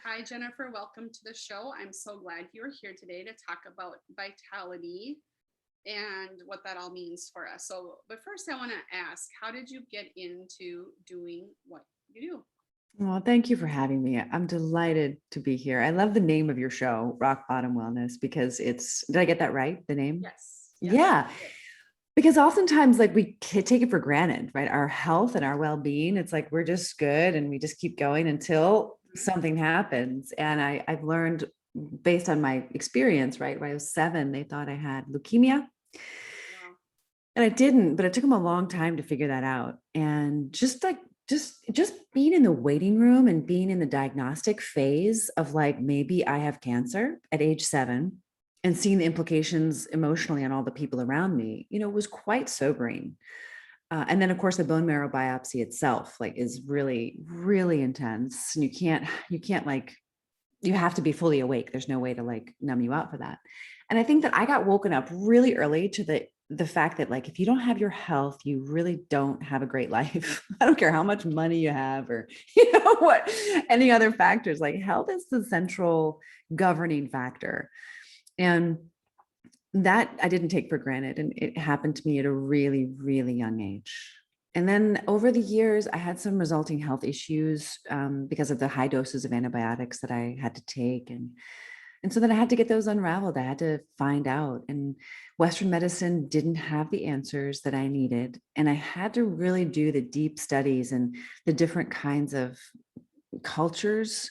Hi, Jennifer. Welcome to the show. I'm so glad you're here today to talk about vitality and what that all means for us. But first, I want to ask, how did you get into doing what you do? Well, thank you for having me. I'm delighted to be here. I love the name of your show, Rock Bottom Wellness, because did I get that right? The name? Yes. Yeah. Because oftentimes, like we take it for granted, right? Our health and our well-being, it's like we're just good and we just keep going until something happens. And I've learned based on my experience, right? When I was 7, they thought I had leukemia. Wow. And I didn't, but it took them a long time to figure that out. And just being in the waiting room and being in the diagnostic phase of like, maybe I have cancer at age 7 and seeing the implications emotionally on all the people around me, was quite sobering. And then of course the bone marrow biopsy itself, like, is really, really intense. And you can't like, you have to be fully awake. There's no way to like numb you out for that. And I think that I got woken up really early to the fact that, like, if you don't have your health, you really don't have a great life. I don't care how much money you have or what any other factors. Like, health is the central governing factor. And that I didn't take for granted. And it happened to me at a really, really young age. And then over the years, I had some resulting health issues because of the high doses of antibiotics that I had to take. And so then I had to get those unraveled. I had to find out. And Western medicine didn't have the answers that I needed. And I had to really do the deep studies and the different kinds of cultures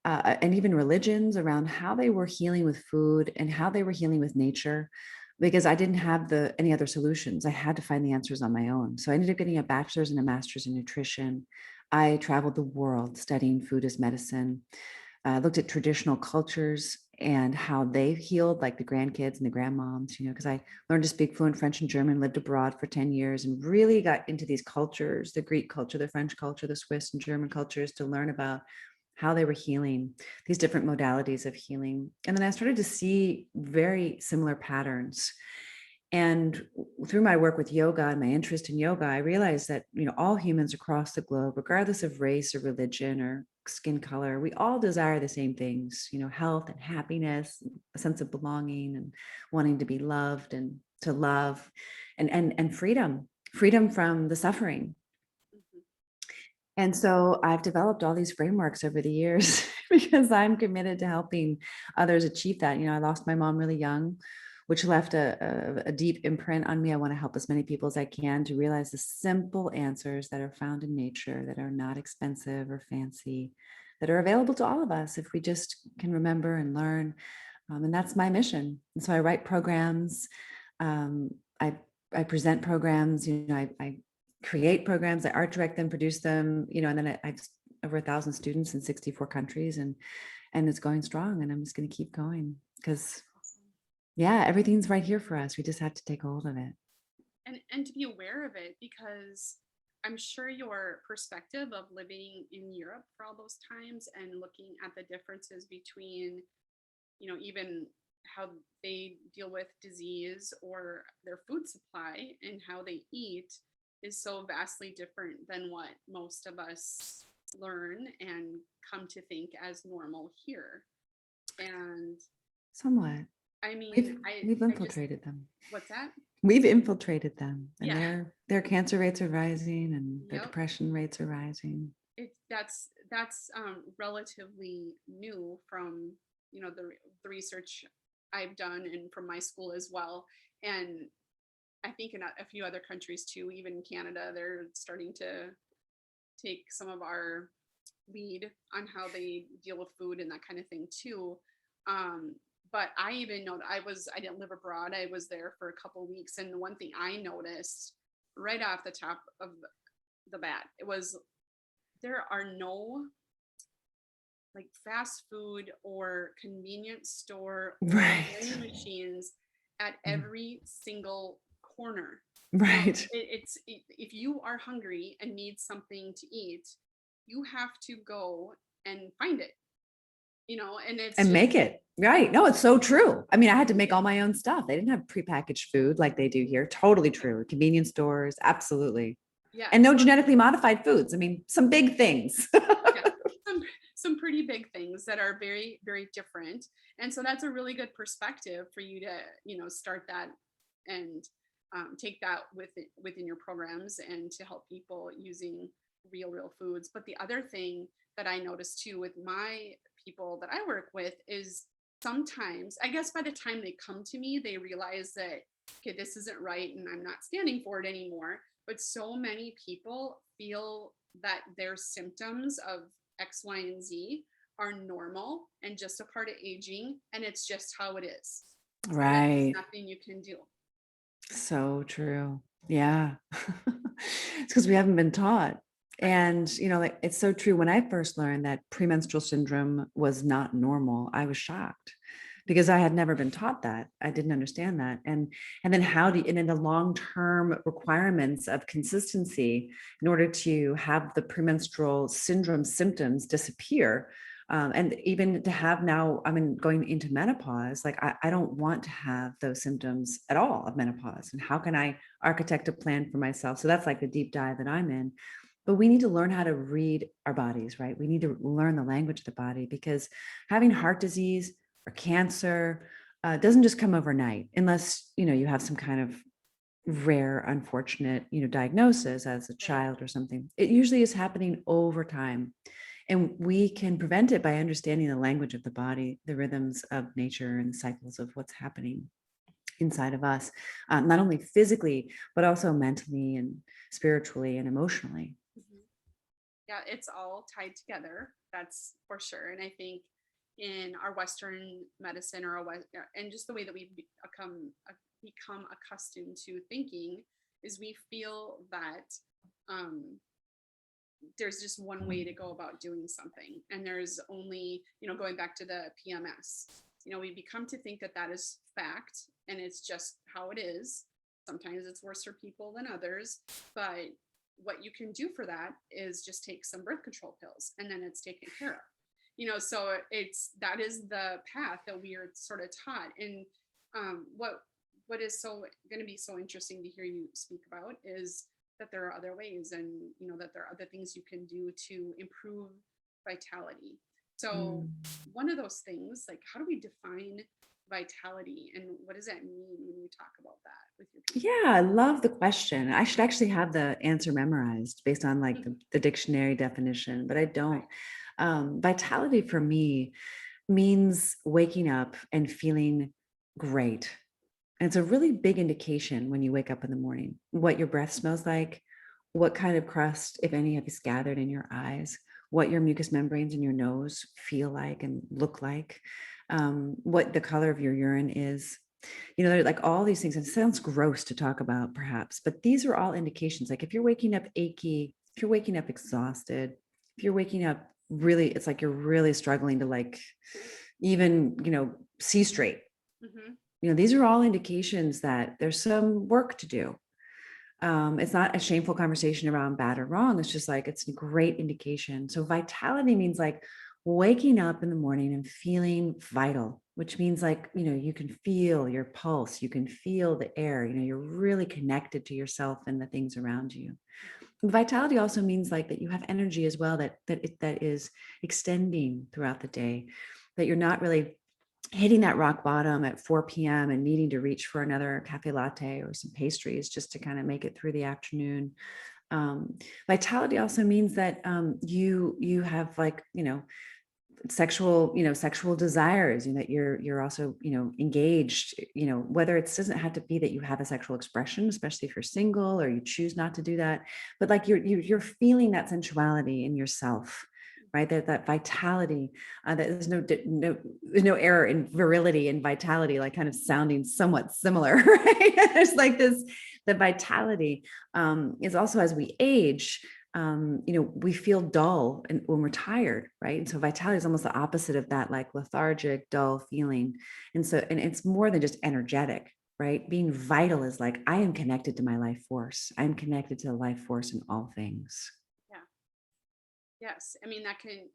and even religions around how they were healing with food and how they were healing with nature, because I didn't have any other solutions. I had to find the answers on my own. So I ended up getting a bachelor's and a master's in nutrition. I traveled the world studying food as medicine. I looked at traditional cultures and how they healed, like the grandkids and the grandmoms, because I learned to speak fluent French and German, lived abroad for 10 years and really got into these cultures, the Greek culture, the French culture, the Swiss and German cultures, to learn about how they were healing, these different modalities of healing. And then I started to see very similar patterns. And through my work with yoga and my interest in yoga, I realized that, all humans across the globe, regardless of race or religion or skin color, we all desire the same things, health and happiness, a sense of belonging and wanting to be loved and to love and freedom from the suffering. Mhm. And so I've developed all these frameworks over the years because I'm committed to helping others achieve that. I lost my mom really young, which left a deep imprint on me. I want to help as many people as I can to realize the simple answers that are found in nature, that are not expensive or fancy, that are available to all of us if we just can remember and learn. And that's my mission. And so I write programs. Um, I I present programs. I create programs. I art direct them, produce them. And then I've over 1,000 students in 64 countries, and it's going strong. And I'm just going to keep going because, Awesome. yeah, everything's right here for us. We just have to take hold of it. And to be aware of it, because I'm sure your perspective of living in Europe for all those times and looking at the differences between, even how they deal with disease or their food supply and how they eat is so vastly different than what most of us learn and come to think as normal here. And Somewhat. I mean, We've I just, infiltrated them. what's that? We've infiltrated them, and Yeah. their cancer rates are rising and their Yep. depression rates are rising. That's relatively new from the research I've done and from my school as well, and I think in a few other countries too, even Canada, they're starting to take some of our lead on how they deal with food and that kind of thing too. Um, but I even know that I didn't live abroad. I was there for a couple of weeks, and the one thing I noticed right off the top of the bat, it was there are no like fast food or convenience store or Right. vending machines at every single corner. Right. If you are hungry and need something to eat, you have to go and find it, and it's And just, make it. Right. No, it's so true. I mean, I had to make all my own stuff. They didn't have prepackaged food like they do here. Totally true. Convenience stores, absolutely. yeah, And no genetically modified foods. I mean, some big things. yeah, some some pretty pretty big things that are very, very different. And so that's a really good perspective for you to, start that and take that within your programs and to help people using real foods. But the other thing that I noticed too with my people that I work with is sometimes, I guess by the time they come to me, they realize that, okay, this isn't right and I'm not standing for it anymore. But so many people feel that their symptoms of X, Y, and Z are normal and just a part of aging, and it's just how it is. So that there's Right. nothing you can do. So true. Yeah. It's because we haven't been taught. Right. And, like it's so true. When I first learned that premenstrual syndrome was not normal, I was shocked because I had never been taught that. I didn't understand that. And then and in the long-term requirements of consistency in order to have the premenstrual syndrome symptoms disappear. And even to have now, going into menopause, like I don't want to have those symptoms at all of menopause. And how can I architect a plan for myself? So that's like the deep dive that I'm in. But we need to learn how to read our bodies, right? We need to learn the language of the body because having heart disease or cancer doesn't just come overnight unless, you have some kind of rare, unfortunate, diagnosis as a Right. child or something. It usually is happening over time. And we can prevent it by understanding the language of the body, the rhythms of nature and the cycles of what's happening inside of us, not only physically, but also mentally and spiritually and emotionally. Mhm. Yeah, it's all tied together. That's for sure. And I think in our Western medicine and just the way that we've become accustomed to thinking is we feel that um, there's just one way to go about doing something. And there's only, going back to the PMS, we become to think that that is fact and it's just how it is. Sometimes it's worse for people than others, but what you can do for that is just take some birth control pills and then it's taken care of. So that is the path that we are sort of taught. And what is so going to be so interesting to hear you speak about is that there are other ways and that there are other things you can do to improve vitality. So Mm. one of those things, like, how do we define vitality and what does that mean when you talk about that with your people? Yeah, I love the question. I should actually have the answer memorized based on like Mhm. the dictionary definition, but I don't. Right. Vitality for me means waking up and feeling great. And it's a really big indication when you wake up in the morning, what your breath smells like, what kind of crust, if any, is gathered in your eyes, what your mucous membranes in your nose feel like and look like, what the color of your urine is. They're like all these things. And it sounds gross to talk about, perhaps, but these are all indications. Like if you're waking up achy, if you're waking up exhausted, if you're waking up really, it's like you're really struggling to like even, see straight. Hmm. These are all indications that there's some work to do. It's not a shameful conversation around bad or wrong. It's just like, it's a great indication. So vitality means like waking up in the morning and feeling vital, which means like, you can feel your pulse, you can feel the air, you're really connected to yourself and the things around you. Vitality also means like that you have energy as well, that is extending throughout the day, that you're not really hitting that rock bottom at 4 p.m. and needing to reach for another cafe latte or some pastries just to kind of make it through the afternoon. Vitality also means that you have like, sexual desires, that you're also, engaged, whether it doesn't have to be that you have a sexual expression, especially if you're single or you choose not to do that, but like you're feeling that sensuality in yourself, right? That vitality, that there's no error in virility and vitality, like kind of sounding somewhat similar, right? There's like this, the vitality is also as we age, we feel dull and when we're tired, right? And so vitality is almost the opposite of that, like lethargic, dull feeling. And it's more than just energetic, right? Being vital is like, I am connected to my life force. I'm connected to the life force in all things. Yeah. Yes. I mean,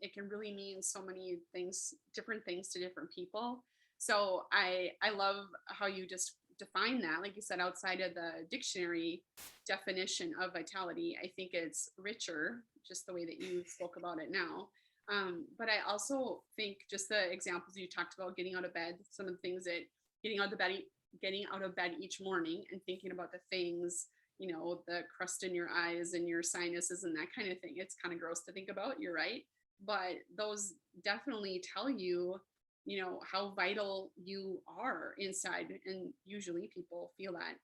it can really mean so many things, different things to different people. So I love how you just define that. Like you said, outside of the dictionary definition of vitality, I think it's richer, just the way that you spoke about it now. But I also think just the examples you talked about, getting out of bed, some of the things that getting out of the bed, getting out of bed each morning and thinking about the things, the crust in your eyes and your sinuses and that kind of thing. It's kind of gross to think about. You're right. But those definitely tell you, how vital you are inside. And usually people feel that.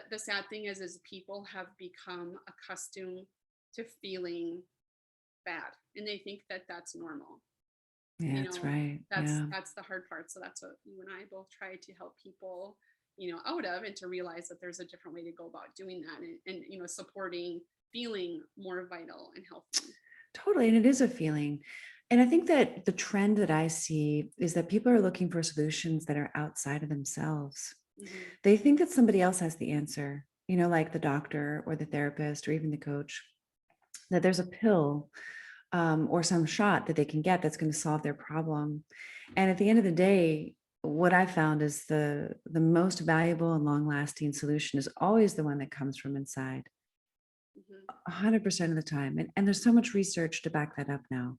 The sad thing is people have become accustomed to feeling bad and they think that that's normal. Yeah, you that's know right. that's Yeah. that's the hard part, so that's what you and I both try to help people out of, and to realize that there's a different way to go about doing that, and supporting feeling more vital and healthy. Totally. And it is a feeling. And I think that the trend that I see is that people are looking for solutions that are outside of themselves. Hmm. They think that somebody else has the answer, like the doctor or the therapist or even the coach, that there's a pill or some shot that they can get that's going to solve their problem. And at the end of the day, what I found is the most valuable and long lasting solution is always the one that comes from inside. Hmm. 100% of the time. And there's so much research to back that up now.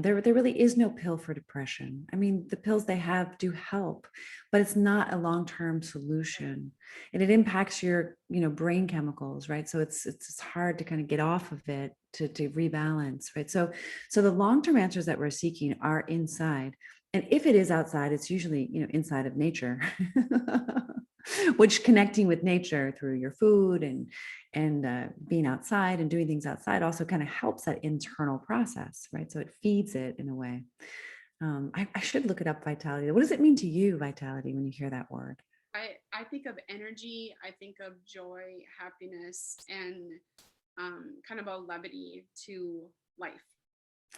There really is no pill for depression. I mean, the pills they have do help, but it's not a long-term Right. solution, and it impacts your, brain chemicals, right? So it's hard to kind of get off of it to rebalance, right? So the long-term answers that we're seeking are inside, and if it is outside, it's usually, inside of nature, which connecting with nature through your food and being outside and doing things outside also kind of helps that internal process, right? So it feeds it in a way. I should look it up, vitality. What does it mean to you, vitality, when you hear that word? I think of energy, I think of joy, happiness, and kind of a levity to life.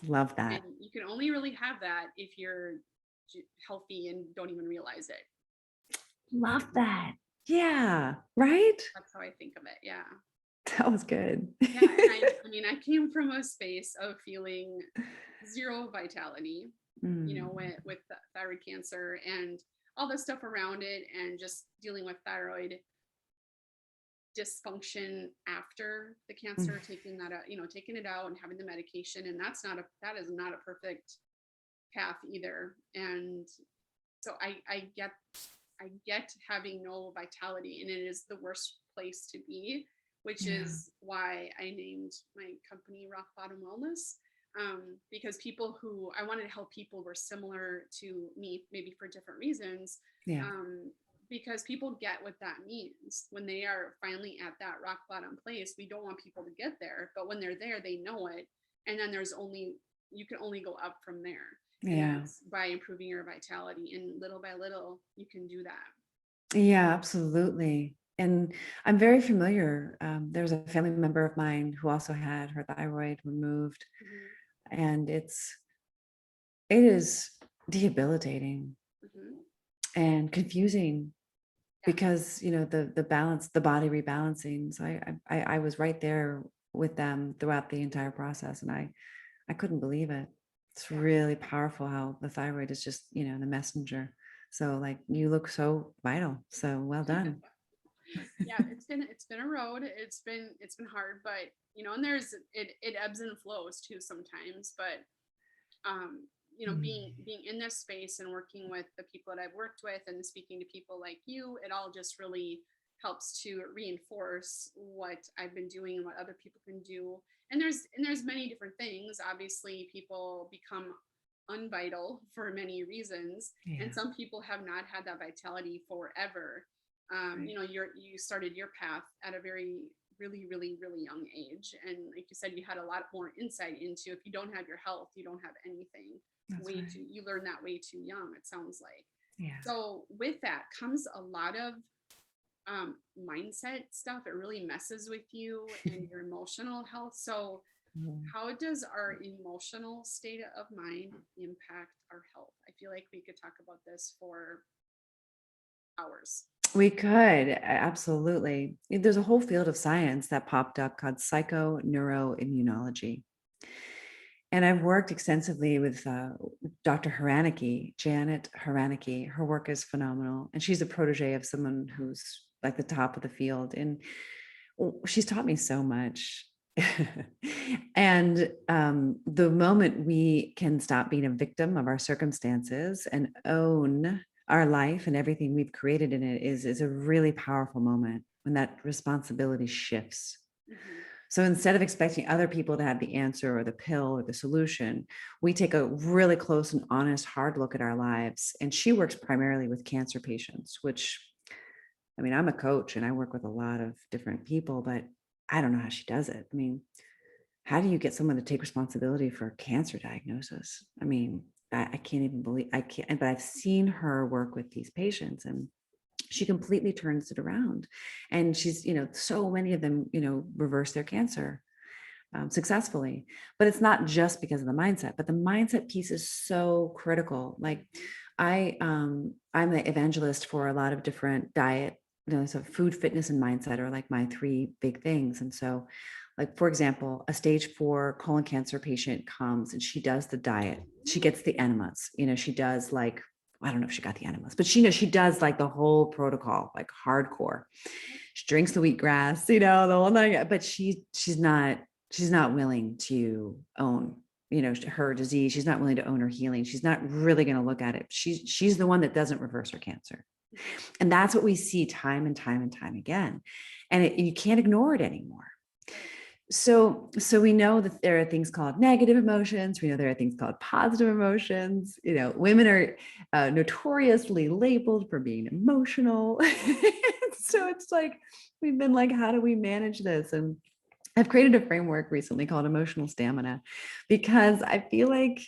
Love And that. you can only really have that if you're healthy and don't even realize it. Love that. Yeah. Right. That's how I think of it. Yeah. That was good. Yeah, and I mean, I came from a space of feeling zero vitality, Mm, with thyroid cancer and all the stuff around it, and just dealing with thyroid dysfunction after the mm. cancer, taking that out, taking it out and having the medication, and that is not a perfect path either. And so I get having no vitality, and it is the worst place to be, which Yeah. is why I named my company Rock Bottom Wellness. Because people who I wanted to help people were similar to me, maybe for different reasons. Yeah. Um, because people get what that means when they are finally at that rock bottom place. We don't want people to get there, but when they're there, they know it. And then you can only go up from there, and Yeah. that's by improving your vitality, and little by little you can do that. Yeah, absolutely. And I'm very familiar. There's a family member of mine who also had her thyroid removed, Hmm. and it is debilitating Hmm. and confusing Yes. because the balance, the body rebalancing. So I was right there with them throughout the entire process, and I couldn't believe it. It's Yeah. really powerful how the thyroid is just, the messenger. So like you look so vital. So well done. Yeah, it's been a road. It's been hard, but and it ebbs and flows too sometimes. But um, being in this space and working with the people that I've worked with and speaking to people like you, it all just really helps to reinforce what I've been doing and what other people can do. And there's many different things. Obviously, people become unvital for many reasons, and Yeah. some people have not had that vitality forever. Right. You started your path at a very really really really young age, and like you said, you had a lot more insight into, if you don't have your health, you don't have anything. That's Way right. too You learn that way too young, it sounds like. Yeah. So with that comes a lot of mindset stuff. It really messes with you and your emotional health. So Mm. how does our emotional state of mind impact our health? I feel like we could talk about this for hours. We could, absolutely. There's a whole field of science that popped up called psychoneuroimmunology. And I've worked extensively with Dr. Haranicky, Janet Haranicky. Her work is phenomenal. And she's a protege of someone who's like the top of the field. And she's taught me so much. And the moment we can stop being a victim of our circumstances and own our life and everything we've created in it is a really powerful moment when that responsibility shifts. Mhm. So instead of expecting other people to have the answer or the pill or the solution, we take a really close and honest, hard look at our lives. And she works primarily with cancer patients, which, I mean, I'm a coach and I work with a lot of different people, but I don't know how she does it. I mean, how do you get someone to take responsibility for a cancer diagnosis? I mean, I can't even believe I can't, but I've seen her work with these patients and she completely turns it around. And she's, so many of them, reverse their cancer successfully. But it's not just because of the mindset, but the mindset piece is so critical. Like I'm the evangelist for a lot of different diet, so food, fitness, and mindset are like my three big things. And so, like, for example, a stage 4 colon cancer patient comes and she does the diet. She gets the enemas, she does like, I don't know if she got the enemas, but she does like the whole protocol, like hardcore. She drinks the wheatgrass, the whole thing, but she's not willing to own, her disease. She's not willing to own her healing. She's not really going to look at it. She's the one that doesn't reverse her cancer. And that's what we see time and time and time again. And you can't ignore it anymore. So we know that there are things called negative emotions. We know there are things called positive emotions. Women are notoriously labeled for being emotional. So it's like, we've been like, how do we manage this? And I've created a framework recently called emotional stamina, because I feel like,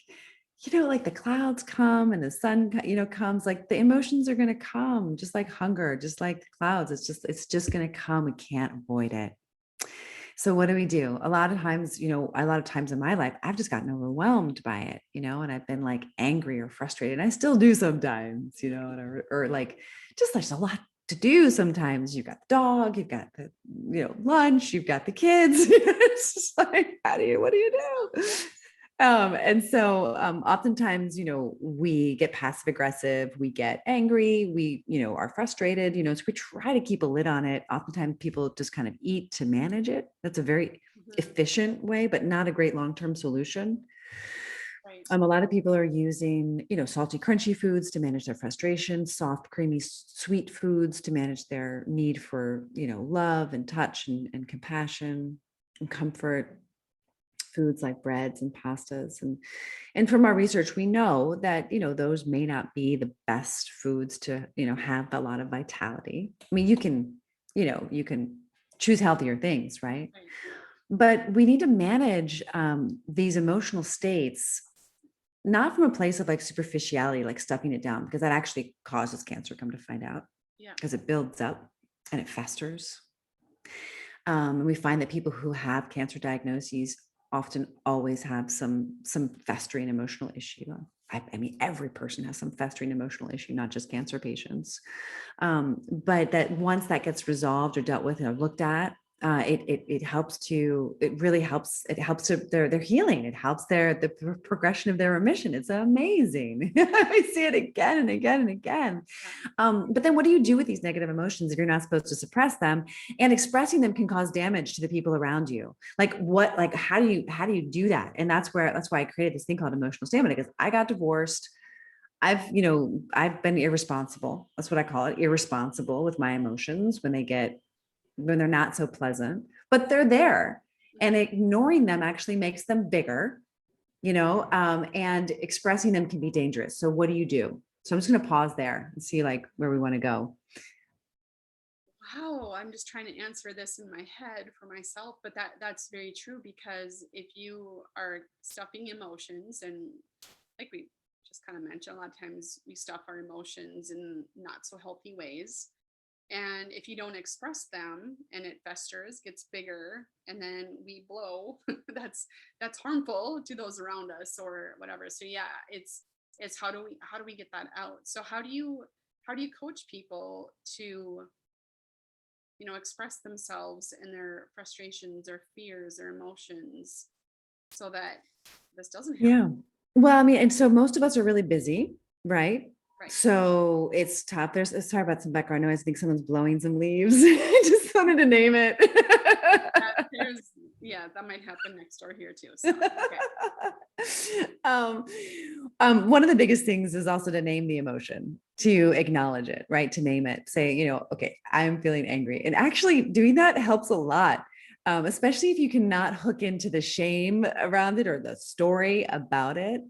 like the clouds come and the sun, comes, like the emotions are going to come, just like hunger, just like the clouds. It's just going to come. We can't avoid it. So what do we do? A lot of times in my life, I've just gotten overwhelmed by it, and I've been like angry or frustrated. I still do sometimes, or like, just there's a lot to do sometimes. You've got the dog, you've got the, lunch, you've got the kids. It's just like, what do you do? And so oftentimes, we get passive aggressive, we get angry, we, are frustrated, so we try to keep a lid on it. Oftentimes people just kind of eat to manage it. That's a very efficient way, but not a great long-term solution. Right. A lot of people are using, salty, crunchy foods to manage their frustration, soft, creamy, sweet foods to manage their need for, love and touch and compassion and comfort. Foods like breads and pastas. And from our research, we know that, those may not be the best foods to, have a lot of vitality. I mean, you can choose healthier things, right? Right. But we need to manage these emotional states, not from a place of like superficiality, like stuffing it down, because that actually causes cancer, come to find out, Yeah. because it builds up and it festers. We find that people who have cancer diagnoses often always have some festering emotional issue. I mean, every person has some festering emotional issue, not just cancer patients. But that once that gets resolved or dealt with or looked at, it helps to, it really helps. It helps their healing. It helps the progression of their remission. It's amazing. I see it again and again and again. But then what do you do with these negative emotions if you're not supposed to suppress them? And expressing them can cause damage to the people around you. How do you do that? And that's why I created this thing called emotional stamina, because I got divorced. I've been irresponsible. That's what I call it. Irresponsible with my emotions when they're not so pleasant, but they're there, and ignoring them actually makes them bigger, and expressing them can be dangerous. So what do you do? So I'm just going to pause there and see like where we want to go. Wow, I'm just trying to answer this in my head for myself, but that's very true, because if you are stuffing emotions, and like we just kind of mentioned, a lot of times we stuff our emotions in not so healthy ways. And if you don't express them and it festers, gets bigger, and then we blow, that's harmful to those around us or whatever. So yeah, it's how do we get that out? So how do you coach people to, express themselves and their frustrations or fears or emotions, so that this doesn't happen? Yeah. Well, I mean, and so most of us are really busy, right? Right. So it's tough. Sorry about some background noise. I think someone's blowing some leaves. I just wanted to name it. There's Yeah, that might happen next door here too. So, okay. um, One of the biggest things is also to name the emotion, to acknowledge it, right? To name it, say, okay, I'm feeling angry. And actually doing that helps a lot. Especially if you cannot hook into the shame around it or the story about it.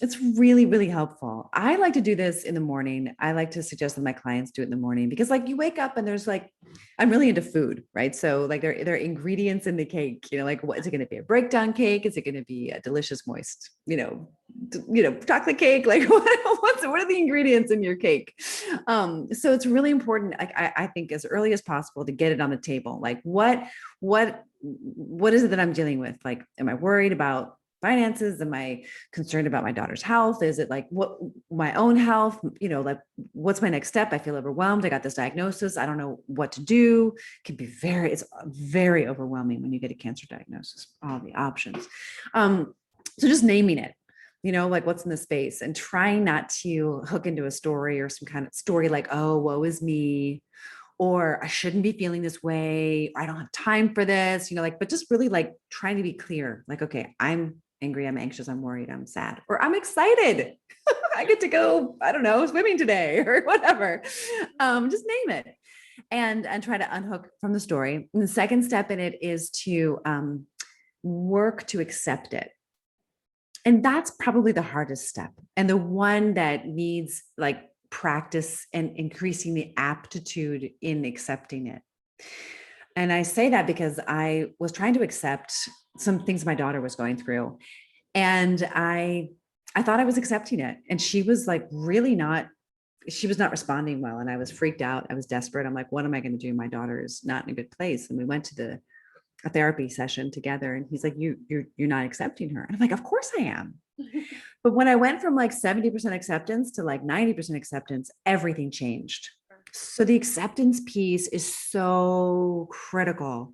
It's really, really helpful. I like to do this in the morning. I like to suggest that my clients do it in the morning because like you wake up and there's like, I'm really into food, right? So like there are ingredients in the cake, like what is it going to be? A breakdown cake? Is it going to be a delicious, moist, chocolate cake? Like what are the ingredients in your cake? So it's really important. Like I think as early as possible to get it on the table. Like what is it that I'm dealing with? Like, am I worried about finances? Am I concerned about my daughter's health? Is it like what my own health? Like what's my next step? I feel overwhelmed. I got this diagnosis. I don't know what to do. It's very overwhelming when you get a cancer diagnosis, all the options. So just naming it, like what's in the space and trying not to hook into a story or some kind of story like, oh, woe is me, or I shouldn't be feeling this way. Or I don't have time for this, but just really like trying to be clear. Like, okay, I'm angry, I'm anxious, I'm worried, I'm sad, or I'm excited. I get to go, I don't know, swimming today or whatever. Just name it and try to unhook from the story. And the second step in it is to work to accept it. And that's probably the hardest step. And the one that needs like practice and increasing the aptitude in accepting it. And I say that because I was trying to accept some things my daughter was going through. And I thought I was accepting it. And she was like really not, she was not responding well. And I was freaked out. I was desperate. I'm like, what am I going to do? My daughter is not in a good place. And we went to a therapy session together. And he's like, you're not accepting her. And I'm like, of course I am. But when I went from like 70% acceptance to like 90% acceptance, everything changed. So the acceptance piece is so critical.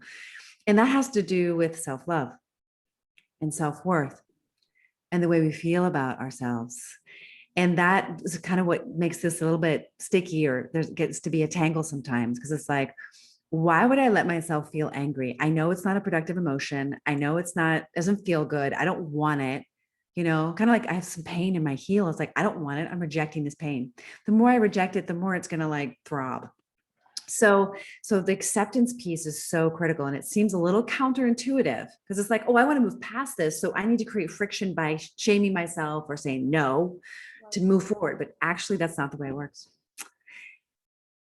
And that has to do with self-love and self-worth and the way we feel about ourselves. And that is kind of what makes this a little bit sticky, or there gets to be a tangle sometimes, because it's like, why would I let myself feel angry? I know it's not a productive emotion. I know doesn't feel good. I don't want it. Kind of like I have some pain in my heel. It's like, I don't want it. I'm rejecting this pain. The more I reject it, the more it's going to like throb. So the acceptance piece is so critical, and it seems a little counterintuitive because it's like, oh, I want to move past this. So I need to create friction by shaming myself or saying no to move forward. But actually that's not the way it works.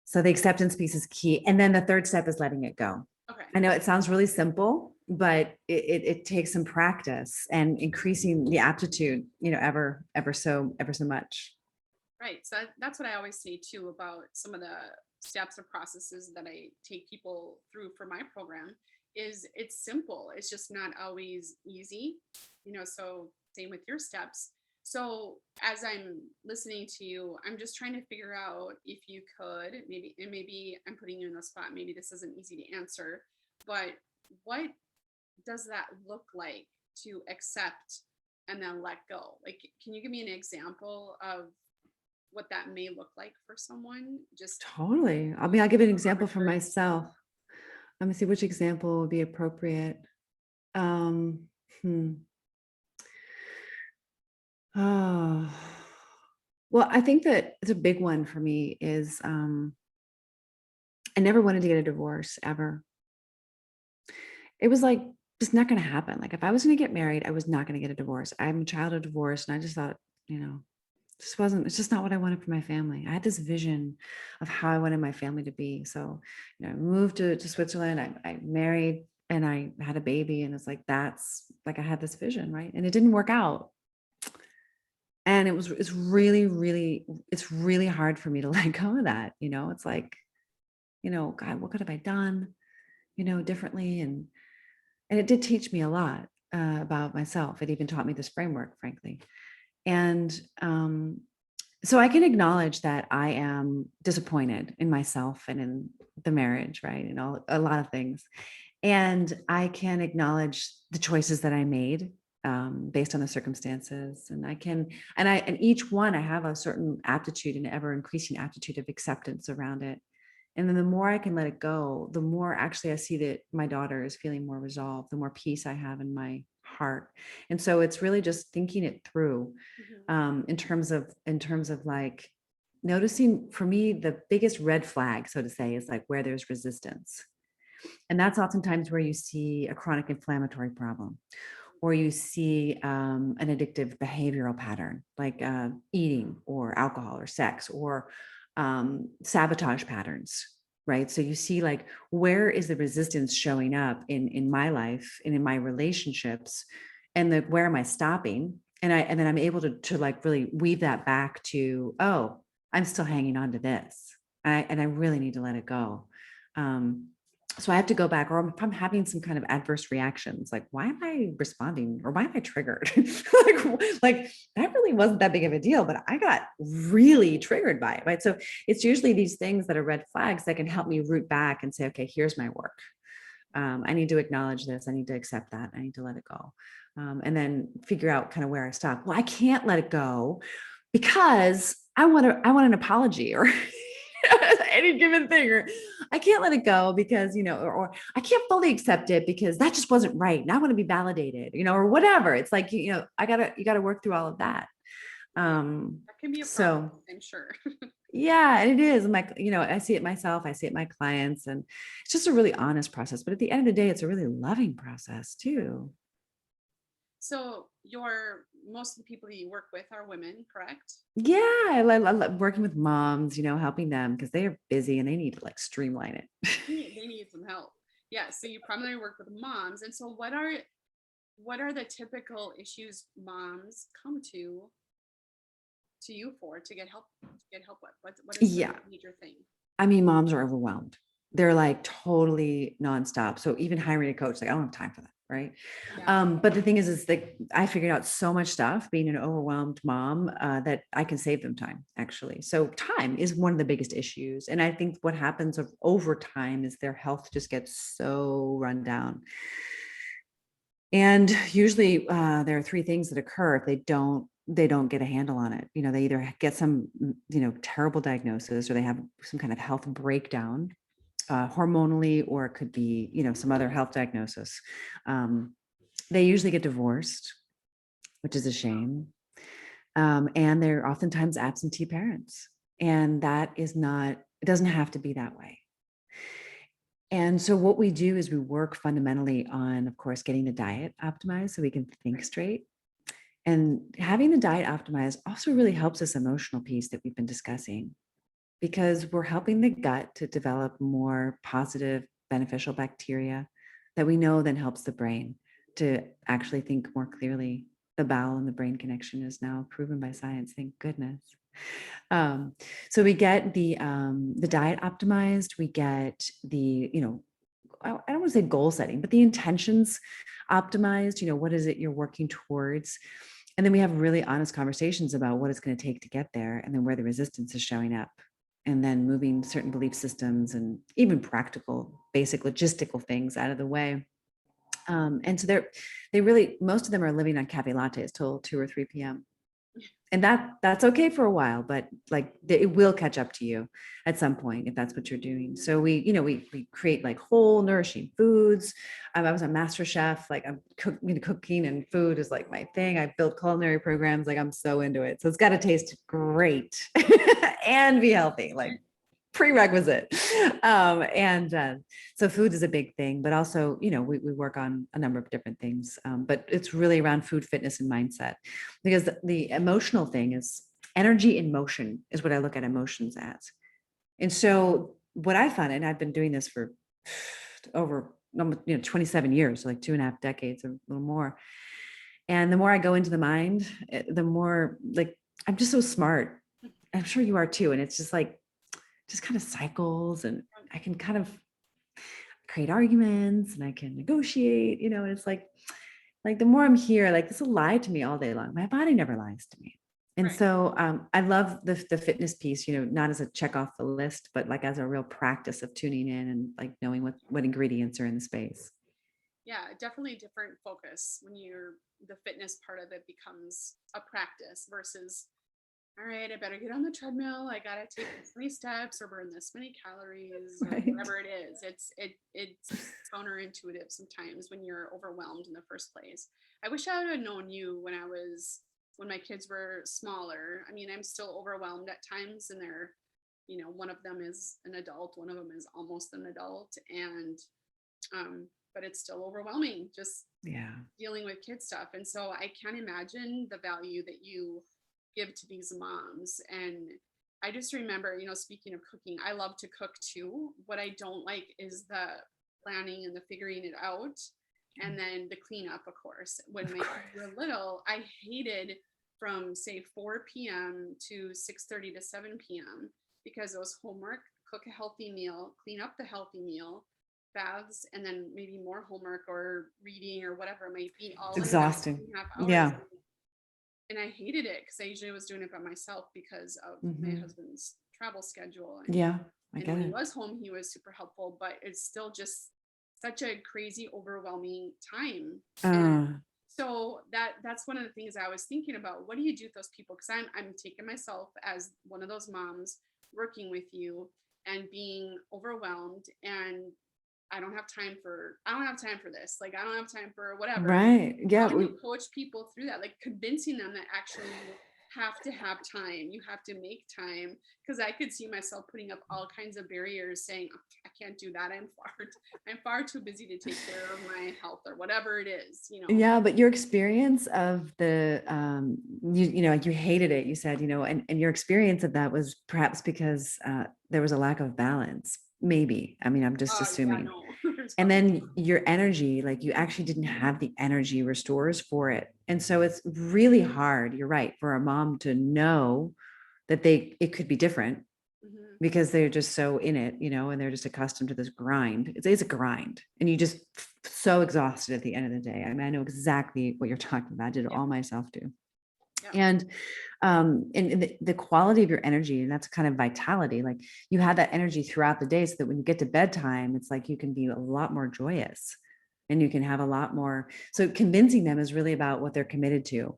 So the acceptance piece is key. And then the third step is letting it go. Okay. I know it sounds really simple, but it takes some practice and increasing the aptitude, ever so much. Right. So that's what I always say too about some of the steps or processes that I take people through for my program is it's simple. It's just not always easy, so same with your steps. So as I'm listening to you, I'm just trying to figure out if you could maybe I'm putting you in a spot. Maybe this isn't easy to answer, but what does that look like to accept and then let go? Like, can you give me an example of what that may look like for someone? Just Totally. I mean, I'll give an example for myself. Let me see which example would be appropriate. Um, hmm. Oh, well, I think that it's a big one for me is I never wanted to get a divorce ever. It was like just not going to happen. Like if I was going to get married, I was not going to get a divorce. I'm a child of divorce, and I just thought, it's just not what I wanted for my family. I had this vision of how I wanted my family to be. So, I moved to Switzerland, I married, and I had a baby, and it's like, that's like, I had this vision, right? And it didn't work out. And it's really hard for me to let go of that. It's like, God, what could have I done, differently? And it did teach me a lot about myself. It even taught me this framework, frankly. And so I can acknowledge that I am disappointed in myself and in the marriage, right? And a lot of things. And I can acknowledge the choices that I made based on the circumstances. And and each one, I have a certain aptitude, an ever increasing aptitude of acceptance around it. And then the more I can let it go, the more actually I see that my daughter is feeling more resolved, the more peace I have in my heart. And so it's really just thinking it through, Mhm. in terms of like noticing. For me, the biggest red flag, so to say, is like where there's resistance. And that's oftentimes where you see a chronic inflammatory problem, or you see an addictive behavioral pattern like eating or alcohol or sex, or sabotage patterns, right? So you see like, where is the resistance showing up in my life and in my relationships, and the where am I stopping? And then I'm able to like really weave that back to, oh, I'm still hanging on to this. And I really need to let it go. Um, so I have to go back, or if I'm having some kind of adverse reactions, like, why am I responding, or why am I triggered? like that really wasn't that big of a deal, but I got really triggered by it, right? So it's usually these things that are red flags that can help me root back and say, okay, here's my work. I need to acknowledge this. I need to accept that. I need to let it go. And then figure out kind of where I stop. Well, I can't let it go because I want an apology, or any given thing, or I can't let it go because, or I can't fully accept it because that just wasn't right. And I want to be validated, or whatever. It's like, you gotta work through all of that. Yeah, that can be a problem, So I'm sure. yeah, and it is. I'm like, I see it myself, I see it my clients, and it's just a really honest process. But at the end of the day, it's a really loving process too. So most of the people that you work with are women, correct? Yeah, I love working with moms, helping them because they are busy and they need to like streamline it. They need some help. Yeah, so you primarily work with moms. And so what are the typical issues moms come to you for to get help with? What is the Yeah. major thing? I mean, moms are overwhelmed. They're like totally nonstop. So even hiring a coach, like I don't have time for that. Right. Yeah. But the thing is like I figured out so much stuff being an overwhelmed mom that I can save them time actually. So time is one of the biggest issues. And I think what happens over time is their health just gets so run down. And usually there are three things that occur if they don't get a handle on it. They either get some, terrible diagnosis, or they have some kind of health breakdown, hormonally, or it could be, some other health diagnosis. They usually get divorced, which is a shame. And they're oftentimes absentee parents. And that is not, it doesn't have to be that way. And so what we do is we work fundamentally on, of course, getting the diet optimized so we can think straight. And having the diet optimized also really helps this emotional piece that we've been discussing, because we're helping the gut to develop more positive, beneficial bacteria that we know then helps the brain to actually think more clearly. The bowel and the brain connection is now proven by science, thank goodness. Um, so we get the diet optimized, we get the, I don't want to say goal setting, but the intentions optimized. What is it you're working towards? And then we have really honest conversations about what it's going to take to get there, and then where the resistance is showing up, and then moving certain belief systems and even practical, basic logistical things out of the way. And so they really, most of them are living on cafe lattes till 2 or 3 p.m. And that's okay for a while, but like it will catch up to you at some point if that's what you're doing. So we create like whole nourishing foods. I was a MasterChef, like cooking and food is like my thing. I built culinary programs, like I'm so into it. So it's got to taste great and be healthy, like prerequisite. And So food is a big thing, but also, we work on a number of different things. But it's really around food, fitness, and mindset, because the emotional thing is energy in motion is what I look at emotions as. And so what I found, and I've been doing this for over 27 years, so like 2.5 decades, or a little more. And the more I go into the mind, the more like I'm just so smart. I'm sure you are too. And it's just like, just kind of cycles, and I can kind of create arguments and I can negotiate, and it's like the more I'm here, like this will lie to me all day long. My body never lies to me. And Right. so I love the fitness piece, not as a check off the list, but like as a real practice of tuning in and like knowing what ingredients are in the space. Yeah, definitely a different focus when the fitness part of it becomes a practice versus all right, I better get on the treadmill. I gotta take this many steps or burn this many calories or Right. whatever it is. It's counterintuitive sometimes when you're overwhelmed in the first place. I wish I would have known you when my kids were smaller. I mean, I'm still overwhelmed at times, and one of them is an adult, one of them is almost an adult, and but it's still overwhelming just Yeah. dealing with kid stuff. And so I can't imagine the value that you give to these moms. And I just remember, speaking of cooking, I love to cook too. What I don't like is the planning and the figuring it out and then the cleanup, of course. When Of my kids course. were little, I hated from say 4 p.m. to 6:30 to 7 p.m. because it was homework, cook a healthy meal, clean up the healthy meal, baths, and then maybe more homework or reading or whatever it might be, It's all in that exhausting. 2.5 hours. Yeah. And I hated it because I usually was doing it by myself because of my Hmm. husband's travel schedule. And Yeah. I and get when he it. was home, he was super helpful, but it's still just such a crazy, overwhelming time. And Uh, so that's one of the things I was thinking about. What do you do with those people? Because I'm taking myself as one of those moms working with you and being overwhelmed, and I don't have time for this. Like, I don't have time for whatever. right. How Yeah. do you coach people through that? Like convincing them that actually you have to have time. You have to make time. Because I could see myself putting up all kinds of barriers saying, "Oh, I can't do that. I'm far too busy to take care of my health or whatever it is." Yeah, but your experience of the like you hated it, you said, and your experience of that was perhaps because there was a lack of balance. Maybe. I mean, I'm just Yeah, assuming. no, there's And probably, then your energy, like you actually didn't have the energy restores for it. And so it's really hard, you're right, for a mom to know that it could be different mhm. because they're just so in it, and they're just accustomed to this grind. It's a grind, and you just so exhausted at the end of the day. I mean, I know exactly what you're talking about. I did it Yep, all myself too. yep. And the quality of your energy, and that's kind of vitality. Like you have that energy throughout the day, so that when you get to bedtime, it's like you can be a lot more joyous, and you can have a lot more. So convincing them is really about what they're committed to.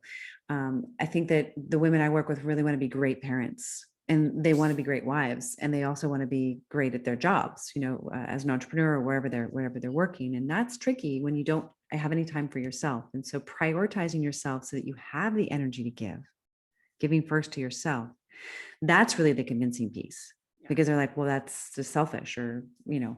I think that the women I work with really want to be great parents, and they want to be great wives, and they also want to be great at their jobs, as an entrepreneur or wherever they're working. And that's tricky when you don't have any time for yourself. And so prioritizing yourself so that you have the energy to giving first to yourself, that's really the convincing piece, Yeah, because they're like, well, that's just selfish, or right.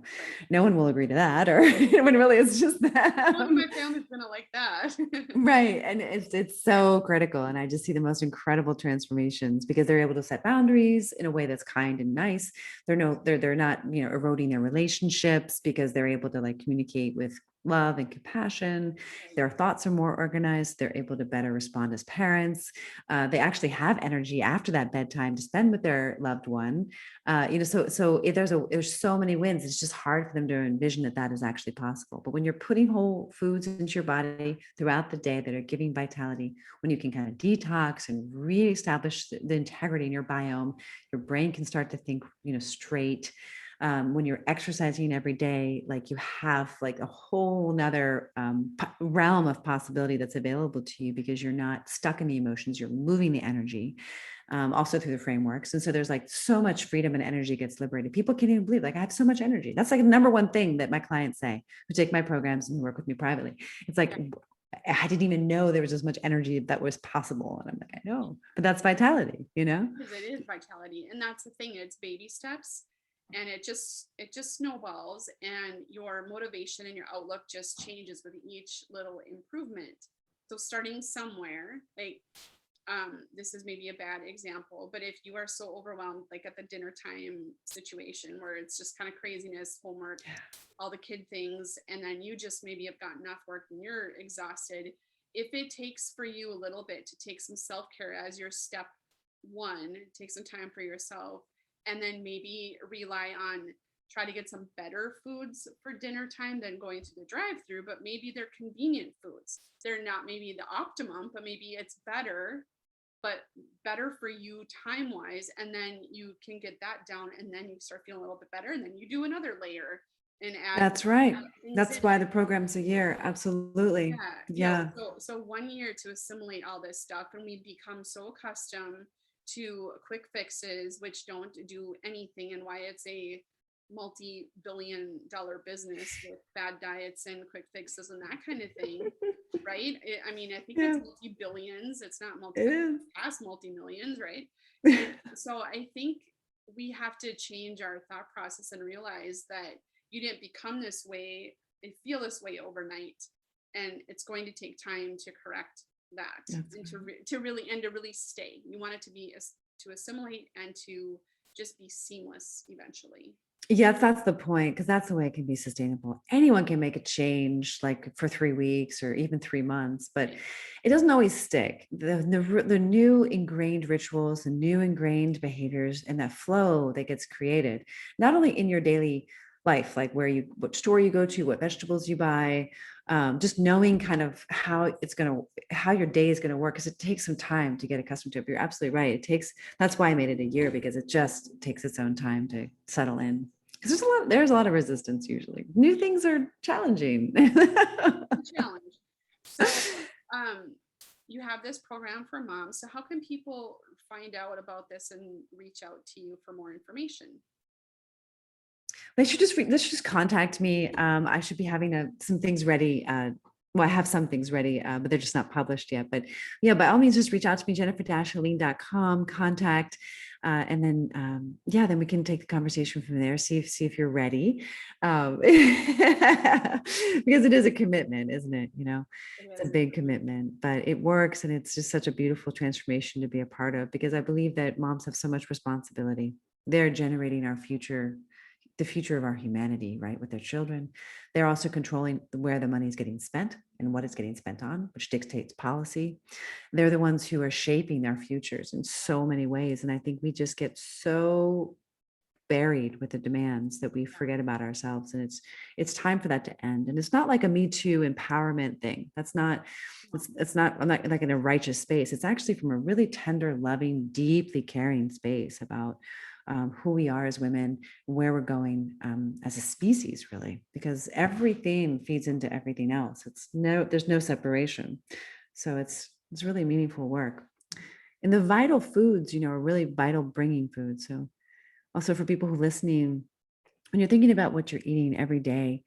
no one will agree to that, or when really it's just No one in them. my family's gonna like that. Right. And it's so critical. And I just see the most incredible transformations because they're able to set boundaries in a way that's kind and nice. They're not, eroding their relationships because they're able to like communicate with love and compassion. Right. Their thoughts are more organized. They're able to better respond as parents. They actually have energy after that bedtime to spend with their loved one. So if there's so many wins. It's just hard for them to envision that is actually possible. But when you're putting whole foods into your body throughout the day that are giving vitality, when you can kind of detox and reestablish the integrity in your biome, your brain can start to think, straight. When you're exercising every day, like you have like a whole nother realm of possibility that's available to you because you're not stuck in the emotions, you're moving the energy, also through the frameworks. And so there's like so much freedom and energy gets liberated. People can't even believe like I have so much energy. That's like the number one thing that my clients say who take my programs and work with me privately. It's like, Yeah. I didn't even know there was as much energy that was possible. And I'm like, I know, but that's vitality, you know? Because it is vitality, and that's the thing. It's baby steps, and it just snowballs, and your motivation and your outlook just changes with each little improvement. So starting somewhere, like, this is maybe a bad example, but if you are so overwhelmed, like at the dinner time situation where it's just kind of craziness, homework, all the kid things, and then you just maybe have gotten off work and you're exhausted. If it takes for you a little bit to take some self-care as your step one, take some time for yourself, and then maybe rely on try to get some better foods for dinner time than going to the drive-through, but maybe they're convenient foods. They're not maybe the optimum, but maybe it's better for you time wise, and then you can get that down, and then you start feeling a little bit better, and then you do another layer and That's right. add things in. That's why the program's a year. Absolutely. Yeah, Yeah. so 1 year to assimilate all this stuff, and we become so accustomed to quick fixes, which don't do anything, and why it's a multi-billion-dollar business with bad diets and quick fixes and that kind of thing, right? I mean, I think it's Yeah, multi-billions. It's not it is. past multi-millions, right? And so I think we have to change our thought process and realize that you didn't become this way and feel this way overnight, and it's going to take time to correct that That's and right. to really and to really stay. You want it to be to assimilate and to just be seamless eventually. Yes, that's the point, because that's the way it can be sustainable. Anyone can make a change like for 3 weeks or even 3 months, but Right. it doesn't always stick. The new ingrained rituals, the new ingrained behaviors, and that flow that gets created, not only in your daily life, like what store you go to, what vegetables you buy, just knowing kind of how your day is gonna work, because it takes some time to get accustomed to it. But you're absolutely right. That's why I made it a year, because it just takes its own time to settle in. Because there's a lot of resistance usually. New things are challenging. Challenge. So, um, you have this program for moms. So, how can people find out about this and reach out to you for more information? They should just contact me. I should be having some things ready. Well, I have some things ready, but they're just not published yet. But yeah, by all means, just reach out to me, jennifer-helene.com, contact, and then yeah, then we can take the conversation from there. See if you're ready, because it is a commitment, isn't it? It It's a is. big commitment, but it works, and it's just such a beautiful transformation to be a part of. Because I believe that moms have so much responsibility. They're generating our future, the future of our humanity, right? With their children. They're also controlling where the money is getting spent and what it's getting spent on, which dictates policy. They're the ones who are shaping our futures in so many ways. And I think we just get so buried with the demands that we forget about ourselves. And it's time for that to end. And it's not like a Me Too empowerment thing. That's not, it's not, I'm not like in a righteous space. It's actually from a really tender, loving, deeply caring space about who we are as women, where we're going as a species, really, because everything feeds into everything else. There's no separation. So it's really meaningful work. And the vital foods, are really vital bringing foods. So also for people who are listening, when you're thinking about what you're eating every day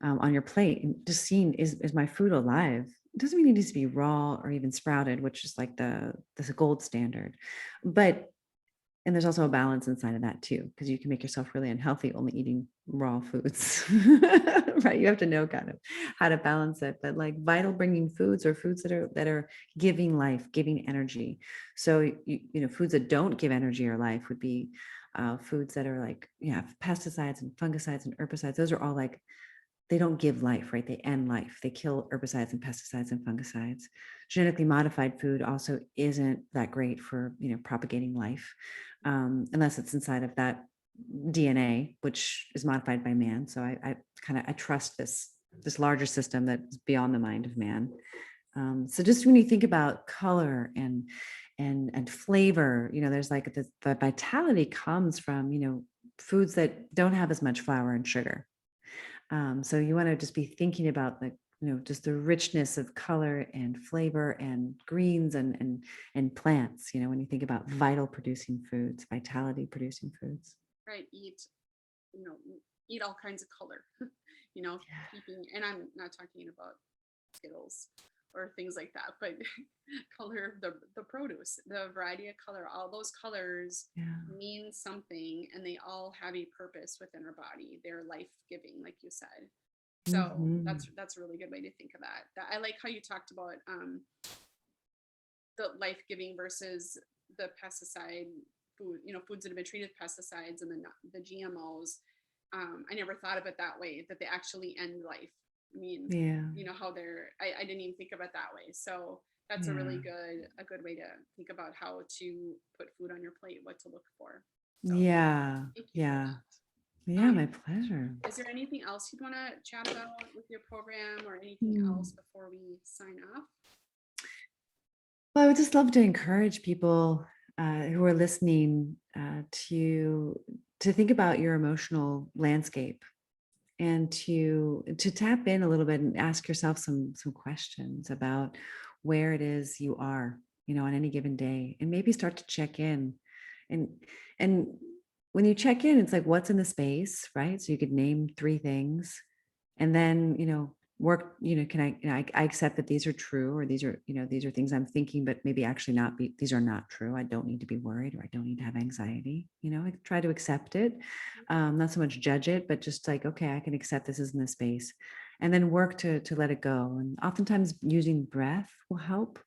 on your plate, and just seeing, is my food alive? It doesn't mean it needs to be raw or even sprouted, which is like the gold standard. And there's also a balance inside of that too, because you can make yourself really unhealthy only eating raw foods, right? You have to know kind of how to balance it. But like vital bringing foods are foods that are giving life, giving energy. So foods that don't give energy or life would be foods that are like, pesticides and fungicides and herbicides. Those are all like, they don't give life, right? They end life. They kill herbicides and pesticides and fungicides. Genetically modified food also isn't that great for, propagating life, unless it's inside of that DNA, which is modified by man. So I trust this larger system that's beyond the mind of man. So just when you think about color and flavor, there's like the vitality comes from, foods that don't have as much flour and sugar. So you want to just be thinking about just the richness of color and flavor and greens and plants, when you think about vital producing foods, vitality producing foods. Right. You know, eat all kinds of color, you know, keeping, and I'm not talking about Skittles or things like that, but color, the produce, the variety of color, all those colors Yeah. mean something, and they all have a purpose within our body. They're life-giving, like you said. So Mhm. that's a really good way to think of that. I like how you talked about the life-giving versus the pesticide food, foods that have been treated with pesticides and the GMOs. I never thought of it that way, that they actually end life. I mean, Yeah. how I didn't even think of it that way. So that's Yeah. a good way to think about how to put food on your plate, what to look for. So Yeah. thank you for Yeah. that. Yeah. My pleasure. Is there anything else you'd want to chat about with your program or anything else Hmm. before we sign off? Well, I would just love to encourage people who are listening to think about your emotional landscape and to tap in a little bit and ask yourself some questions about where it is you are, on any given day, and maybe start to check in. And and when you check in, it's like, what's in the space, right? So you could name 3 things, and then, work, can I accept that these are true, or these are things I'm thinking, but maybe actually these are not true. I don't need to be worried, or I don't need to have anxiety. I try to accept it, not so much judge it, but just like, okay, I can accept this is in this space, and then work to let it go. And oftentimes using breath will help,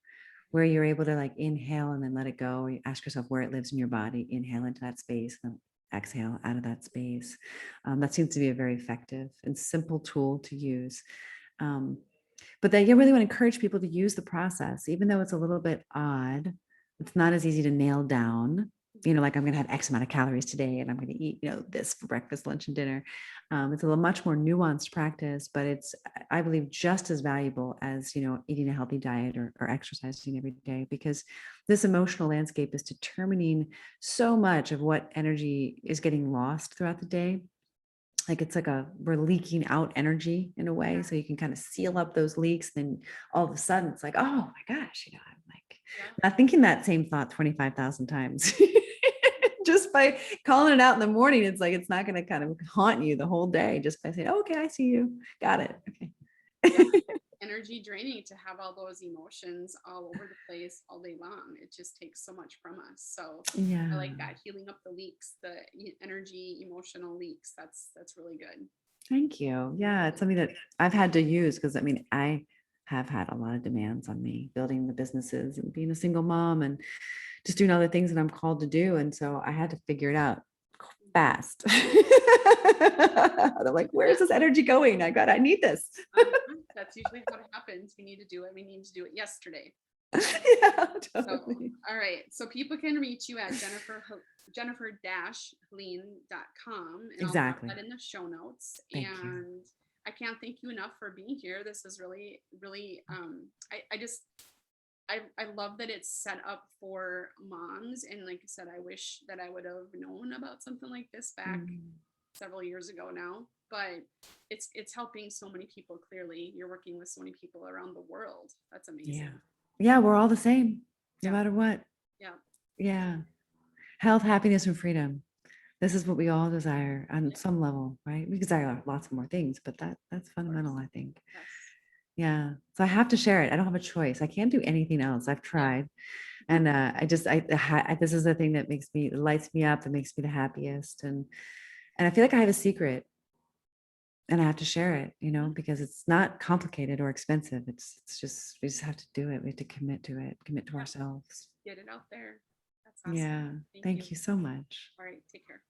where you're able to like inhale and then let it go. Or you ask yourself where it lives in your body, inhale into that space, and exhale out of that space. That seems to be a very effective and simple tool to use. Um, but then you really want to encourage people to use the process, even though it's a little bit odd. It's not as easy to nail down, like I'm going to have X amount of calories today, and I'm going to eat, this for breakfast, lunch, and dinner. It's a little much more nuanced practice, but it's, I believe, just as valuable as, eating a healthy diet or exercising every day, because this emotional landscape is determining so much of what energy is getting lost throughout the day. Like it's like we're leaking out energy in a way. So you can kind of seal up those leaks. Then all of a sudden it's like, oh my gosh, I'm like not thinking that same thought 25,000 times. Just by calling it out in the morning, it's like, it's not going to kind of haunt you the whole day, just by saying, oh, okay, I see you. Got it. Okay. Energy draining to have all those emotions all over the place all day long. It just takes so much from us. So I like that, healing up the leaks, the energy, emotional leaks. That's really good. Thank you. Yeah, it's something that I've had to use, because I have had a lot of demands on me, building the businesses and being a single mom and just doing all the things that I'm called to do. And so I had to figure it out fast. I'm like, where's this energy going? I need this. That's usually how it happens. We need to do it. We need to do it yesterday. Yeah, totally. So, all right. So people can reach you at jennifer-helene.com, and Exactly. I'll put that in the show notes. Thank and you. I can't thank you enough for being here. This is really, really, I love that it's set up for moms. And like I said, I wish that I would have known about something like this back several years ago now, but it's helping so many people. Clearly you're working with so many people around the world. That's amazing. Yeah, we're all the same, no matter what. Yeah. Health, happiness, and freedom. This is what we all desire on some level, right? We desire lots of more things, but that's fundamental, I think. Yes. Yeah. So I have to share it. I don't have a choice. I can't do anything else. I've tried. And this is the thing that lights me up, that makes me the happiest. And I feel like I have a secret, and I have to share it, because it's not complicated or expensive. It's just, we just have to do it. We have to commit to it, commit to ourselves. Get it out there. That's awesome. Yeah. Thank you so much. All right. Take care.